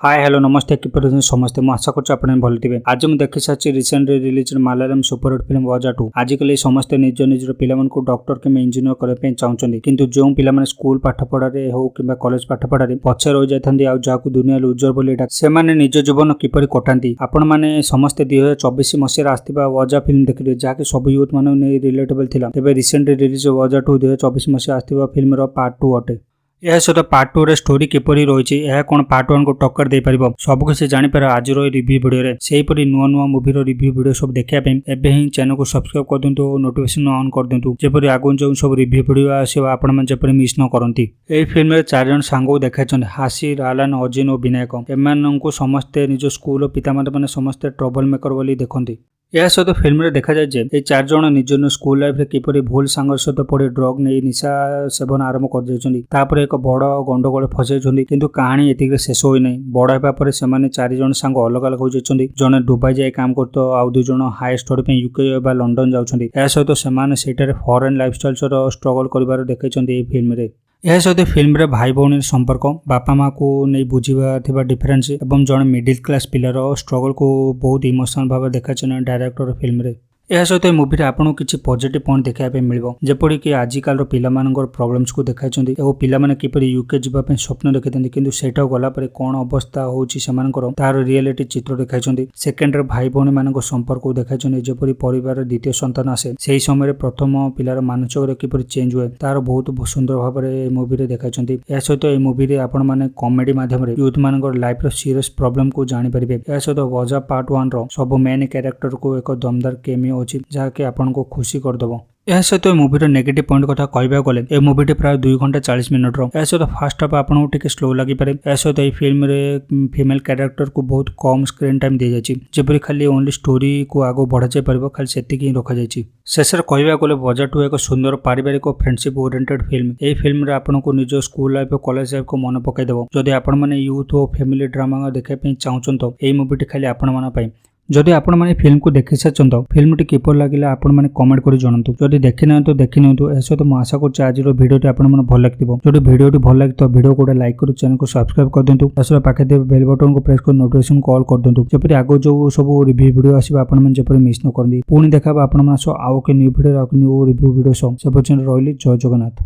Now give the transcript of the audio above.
Hi hello नमस्ते किपर समस्ते मु आशा कर भल थे आज मुझे देखी सारी recently release Malayalam superhit film वजा 2। आजिकल समस्ते निज निजर पिला डॉक्टर कि इंजीनियर करने चाहते किंतु जो पिला स्कूल पाठपढ़े हो कि कॉलेज पाठपढ़े पछे रही जाती जहाँ दुनिया लुजर बोली से निज जीवन किपर कटाती आपण मैंने समस्ते 2024 मसीह आसता वजा फिल्म देखिए जहाँकि सब यूथ मान रिलेटेबल था। तेज रिसेंटली रिलीज वजा 2 2024 मसीह आसता फिल्म पार्ट 2 अटे। यह सहित पार्ट 2 रे स्टोरी किपरि रही है कौन पार्ट 1 को टक्कर दे पारिबो सबकिछ जानिपार आज रिव्यू वीडियो रे सेहीपरि नुआ नुआ मूवीर रिव्यू वीडियो सब देखापी एबे ही चैनल को सब्सक्राइब कर दिंतु और नोटिफिकेशन ऑन कर दिंतु जेपरि आगु जो सब रिव्यू वीडियो आसीबो आपण मन जेपरि मिस न करंती। एही फिल्म रे 4 जन सांगो देखाइछन हासिर आलान अजिन और विनायक एमाननको समस्ते निज स्कूल पितामाता माने समस्ते ट्रबल मेकर बोली देखंती। यह सहित फिल्म रे देखा जाए ये 4 जन निज स्कूल लाइफ रे किपरि भूल सांगर सहित पड़े ड्रग नहीं निशा सेवन आरंभ कर देछन्ती तापर एक बड़ गंडगोल फसैछन्ती किंतु कहानी एतिक शेष होई नै बड़ हेबा परे सेमाने 4 जन सांग अलग अलग हो जाछन्ती जने दुबई जाय काम करतो आउ 2 जन हाई स्टडी पे यूके बा लंडन जाउछन्ती। यह सहित सेमाने सेटारे फॉरेन लाइफस्टाइल सर स्ट्रगल करिवार देखाइछन्ती ए फिल्म रे। यह सहित फिल्म रे भाई भौणी संपर्क बापा माँ को नहीं बुझा डिफरेंस एवं जन मिडिल क्लास पिलार स्ट्रगल को बहुत इमोशनल भाव देखा डायरेक्टर फिल्म रे। यह सहित मूवी आपको किसी पॉजिटिव पॉइंट देखा मिल जेपरि कि आजिकल पिलामानकर प्रॉब्लम्स को देखाइछन्ती और पिलामाने किपरि यूके जिबापे स्वप्न देखिथांती किंतु सेटा गला परे कोन अवस्था होउची सेमानकर तार रियलिटी चित्र देखाइछन्ती। सेकेंड रे भाई भौणी मानक संपर्क को देखाइछन्ती जेपरि परिवार द्वितीय संतान आसे सेही समय प्रथम पिलार मानसिक रे किपरि चेंज हुए तार बहुत सुंदर भाव में मूवी रे देखाइछन्ती। यह सहित ए मूवी रे आपण माने कॉमेडी माध्यम रे यूथ मानकर लाइफ रो सीरियस प्रॉब्लम को जानि परिबे। यह सहित वजा पार्ट 1 रो सब मेन कैरेक्टर को एक दमदार केमियो अछि जहाँकि आपन को खुशी करदेव। यह सहित मूवीर नेगेटिव पॉइंट कथा कहबा गले ए मूवी प्राय 2 घंटा 40 मिनट रो। यह सहित फास्ट हाफ आपको टिके स्लो लगी पारे। यह सहित ए फिल्म रे फीमेल कैरेक्टर को बहुत कम स्क्रीन टाइम दी जाछि जेपरि खाली ओनली स्टोरी को आगो बढ़ा जाय परबो खाली सेतिकी रखा जाछि। शेष कहबा गले वजा 2 एक सुंदर पारिवारिक फ्रेंडशिप ओरिएंटेड फिल्म। ए फिल्म रे आपन को निज स्कूल लाइफ और कॉलेज लाइफ को मन पकाई देबो। जदि आपन माने यूथ और फैमिली ड्रामा देखै पे चाहछन तो ए मूवी खाली आपन माने पई। जदि आपण माने फिल्म को देखि साचन तो फिल्म टी किपर लागिला आपण माने कमेंट करि जणांतु। जदि देखि ना तो देखि नंतु। एसो तो मु आशा करछ आज रो वीडियो टी आपण माने भल लागतिबो। जदि वीडियो टी भल लाग तो वीडियो को लाइक करू चैनल को सब्सक्राइब कर देंतु। असला पाखे दे बेल बटन को प्रेस कर नोटिफिकेशन कॉल कर देंतु जेपरि आगो जो सब रिव्यू वीडियो आसीबा आपण माने जेपरि मिस न करंदी। पुणी देखाबा आपण माने सो आउ के new video new review video so से बचन रहली जय जगन्नाथ।